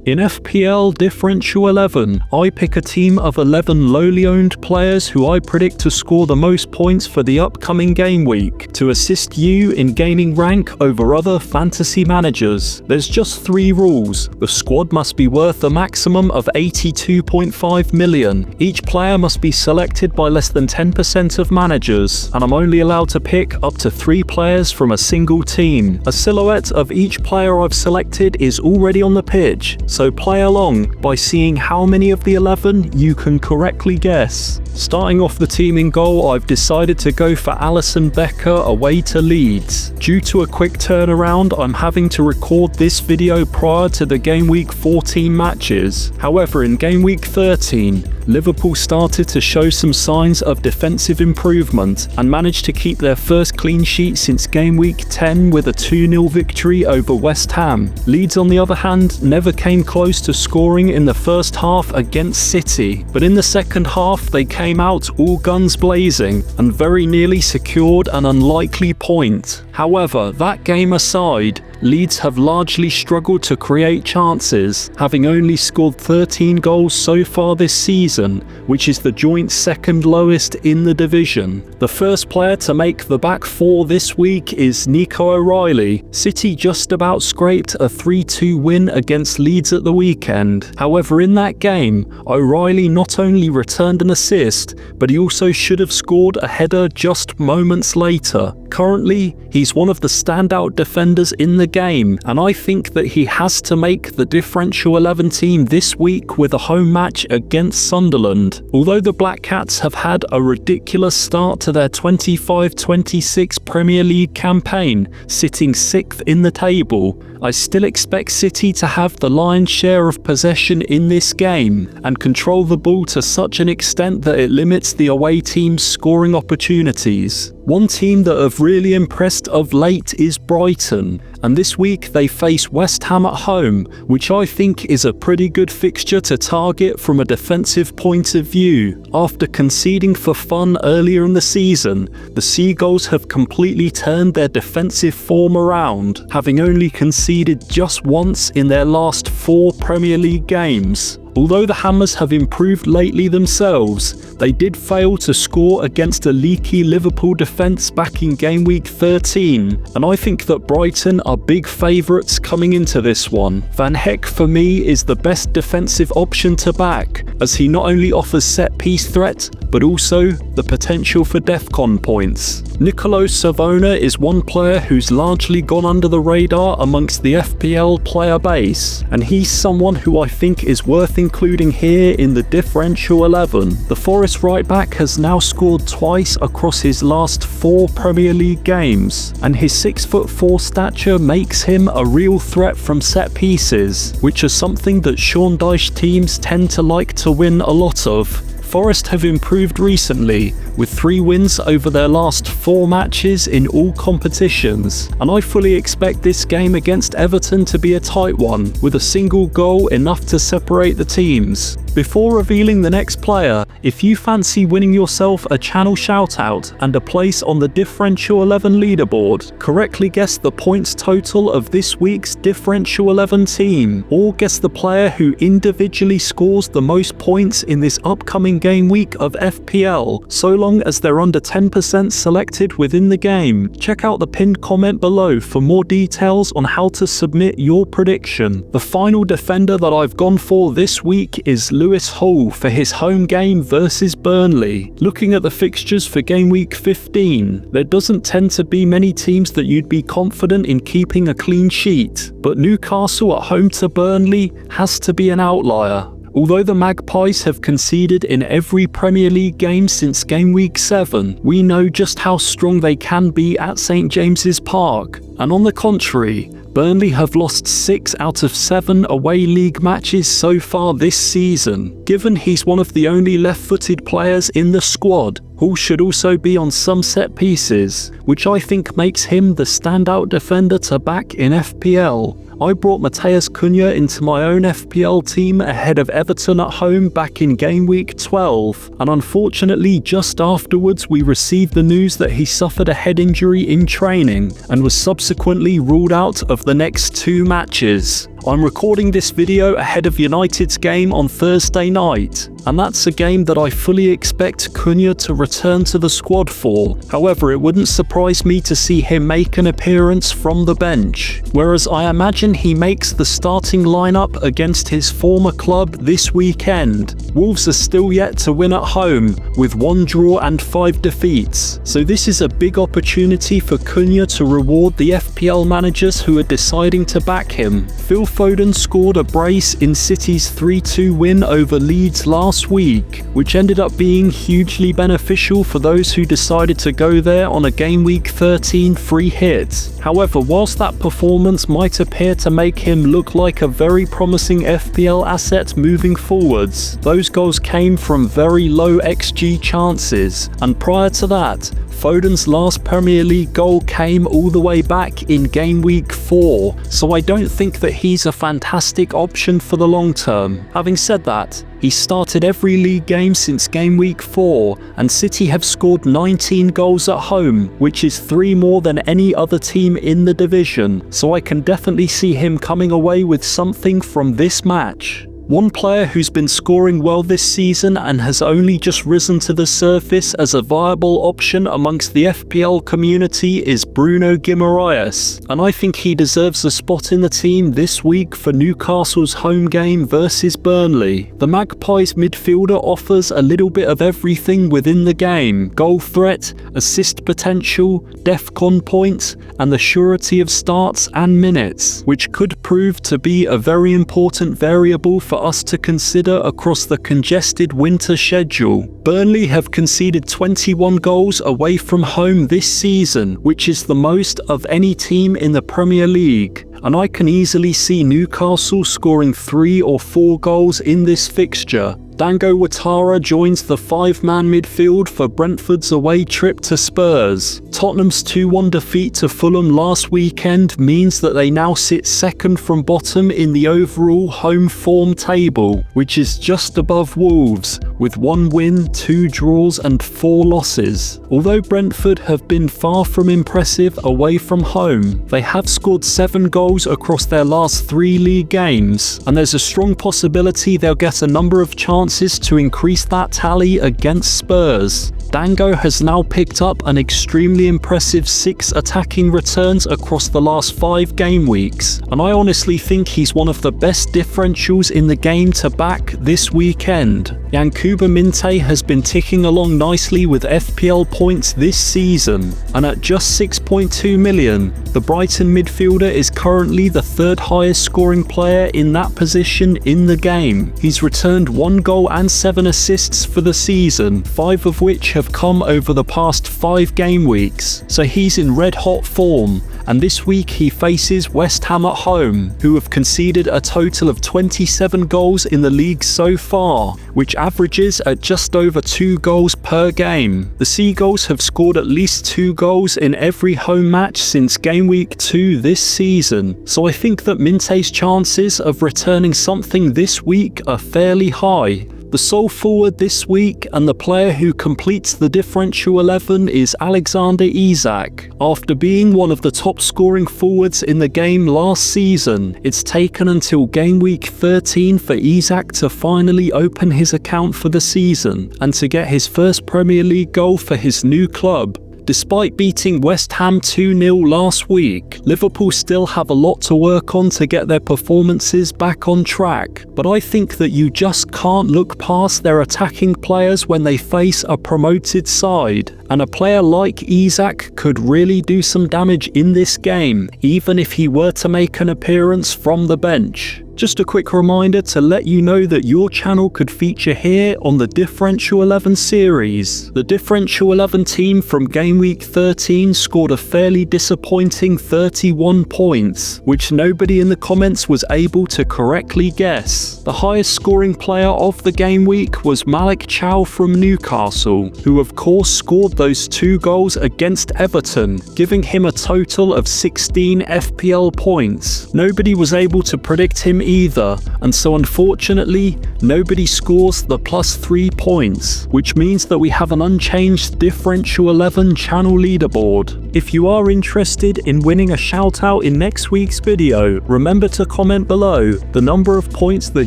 In FPL Differential XI, I pick a team of 11 lowly owned players who I predict to score the most points for the upcoming game week, to assist you in gaining rank over other fantasy managers. There's just 3 rules. The squad must be worth a maximum of 82.5 million. Each player must be selected by less than 10% of managers, and I'm only allowed to pick up to 3 players from a single team. A silhouette of each player I've selected is already on the pitch, so play along by seeing how many of the 11 you can correctly guess. Starting off the team in goal, I've decided to go for Alisson Becker away to Leeds. Due to a quick turnaround, I'm having to record this video prior to the Game Week 14 matches. However, in Game Week 13, Liverpool started to show some signs of defensive improvement and managed to keep their first clean sheet since Game Week 10 with a 2-0 victory over West Ham. Leeds, on the other hand, never came close to scoring in the first half against City, but in the second half they came out all guns blazing and very nearly secured an unlikely point. However, that game aside, Leeds have largely struggled to create chances, having only scored 13 goals so far this season, which is the joint second lowest in the division. The first player to make the back 4 this week is Nico O'Reilly. City just about scraped a 3-2 win against Leeds at the weekend. However, in that game, O'Reilly not only returned an assist, but he also should have scored a header just moments later. Currently, he's one of the standout defenders in the game, and I think that he has to make the Differential 11 team this week with a home match against Sunderland. Although the Black Cats have had a ridiculous start to their 25-26 Premier League campaign, sitting 6th in the table, I still expect City to have the lion's share of possession in this game and control the ball to such an extent that it limits the away team's scoring opportunities. One team that have really impressed of late is Brighton, and this week they face West Ham at home, which I think is a pretty good fixture to target from a defensive point of view. After conceding for fun earlier in the season, the Seagulls have completely turned their defensive form around, having only conceded just once in their last 4 Premier League games. Although the Hammers have improved lately themselves, they did fail to score against a leaky Liverpool defence back in Game Week 13, and I think that Brighton are big favourites coming into this one. Van Heck for me is the best defensive option to back, as he not only offers set-piece threat, but also the potential for DEFCON points. Nicolo Savona is one player who's largely gone under the radar amongst the FPL player base, and he's someone who I think is worth including here in the Differential 11. The Forest right-back has now scored twice across his last 4 Premier League games, and his 6'4" stature makes him a real threat from set pieces, which are something that Sean Dyche teams tend to like to win a lot of. Forest have improved recently, with 3 wins over their last 4 matches in all competitions, and I fully expect this game against Everton to be a tight one, with a single goal enough to separate the teams. Before revealing the next player, if you fancy winning yourself a channel shoutout and a place on the Differential 11 leaderboard, correctly guess the points total of this week's Differential 11 team, or guess the player who individually scores the most points in this upcoming game week of FPL, so long as they're under 10% selected within the game. Check out the pinned comment below for more details on how to submit your prediction. The final defender that I've gone for this week is Lewis Hall for his home game versus Burnley. Looking at the fixtures for Game Week 15, there doesn't tend to be many teams that you'd be confident in keeping a clean sheet, but Newcastle at home to Burnley has to be an outlier. Although the Magpies have conceded in every Premier League game since Game Week 7, we know just how strong they can be at St James's Park, and on the contrary, Burnley have lost 6 out of 7 away league matches so far this season. Given he's one of the only left-footed players in the squad, Hall should also be on some set pieces, which I think makes him the standout defender to back in FPL. I brought Matheus Cunha into my own FPL team ahead of Everton at home back in Game Week 12, and unfortunately just afterwards we received the news that he suffered a head injury in training and was subsequently ruled out of the next 2 matches. I'm recording this video ahead of United's game on Thursday night, and that's a game that I fully expect Cunha to return to the squad for. However, it wouldn't surprise me to see him make an appearance from the bench, whereas I imagine he makes the starting lineup against his former club this weekend. Wolves are still yet to win at home, with 1 draw and 5 defeats, so this is a big opportunity for Cunha to reward the FPL managers who are deciding to back him. Phil Foden scored a brace in City's 3-2 win over Leeds last week, which ended up being hugely beneficial for those who decided to go there on a Gameweek 13 free hit. However, whilst that performance might appear to make him look like a very promising FPL asset moving forwards, those goals came from very low XG chances, and prior to that, Foden's last Premier League goal came all the way back in Game Week 4, so I don't think that he's a fantastic option for the long term. Having said that, he started every league game since Game Week 4, and City have scored 19 goals at home, which is 3 more than any other team in the division, so I can definitely see him coming away with something from this match. One player who's been scoring well this season and has only just risen to the surface as a viable option amongst the FPL community is Bruno Guimaraes, and I think he deserves a spot in the team this week for Newcastle's home game versus Burnley. The Magpies midfielder offers a little bit of everything within the game: goal threat, assist potential, defcon points, and the surety of starts and minutes, which could prove to be a very important variable for us to consider across the congested winter schedule. Burnley have conceded 21 goals away from home this season, which is the most of any team in the Premier League, and I can easily see Newcastle scoring 3 or 4 goals in this fixture. Dango Ouattara joins the 5-man midfield for Brentford's away trip to Spurs. Tottenham's 2-1 defeat to Fulham last weekend means that they now sit second from bottom in the overall home form table, which is just above Wolves, with 1 win, 2 draws and 4 losses. Although Brentford have been far from impressive away from home, they have scored 7 goals across their last 3 league games, and there's a strong possibility they'll get a number of chances to increase that tally against Spurs. Dango has now picked up an extremely impressive 6 attacking returns across the last 5 game weeks, and I honestly think he's one of the best differentials in the game to back this weekend. Yankuba Minte has been ticking along nicely with FPL points this season, and at just 6.2 million, the Brighton midfielder is currently the 3rd highest scoring player in that position in the game. He's returned 1 goal and 7 assists for the season, 5 of which have come over the past 5 game weeks, so he's in red hot form, and this week he faces West Ham at home, who have conceded a total of 27 goals in the league so far, which averages at just over 2 goals per game. The Seagulls have scored at least 2 goals in every home match since Game Week 2 this season, so I think that Minte's chances of returning something this week are fairly high. The sole forward this week and the player who completes the differential 11 is Alexander Isak. After being one of the top scoring forwards in the game last season, it's taken until Game Week 13 for Isak to finally open his account for the season and to get his first Premier League goal for his new club. Despite beating West Ham 2-0 last week, Liverpool still have a lot to work on to get their performances back on track, but I think that you just can't look past their attacking players when they face a promoted side, and a player like Isak could really do some damage in this game, even if he were to make an appearance from the bench. Just a quick reminder to let you know that your channel could feature here on the Differential 11 series. The Differential 11 team from Game Week 13 scored a fairly disappointing 31 points, which nobody in the comments was able to correctly guess. The highest scoring player of the game week was Malik Chow from Newcastle, who of course scored those 2 goals against Everton, giving him a total of 16 FPL points. Nobody was able to predict him either, and so unfortunately, nobody scores the +3 points, which means that we have an unchanged Differential 11 channel leaderboard. If you are interested in winning a shout out in next week's video, remember to comment below the number of points that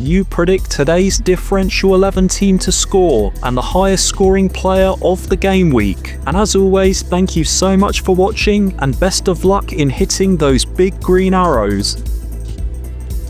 you predict today's Differential 11 team to score and the highest scoring player of the game week. And as always, thank you so much for watching and best of luck in hitting those big green arrows.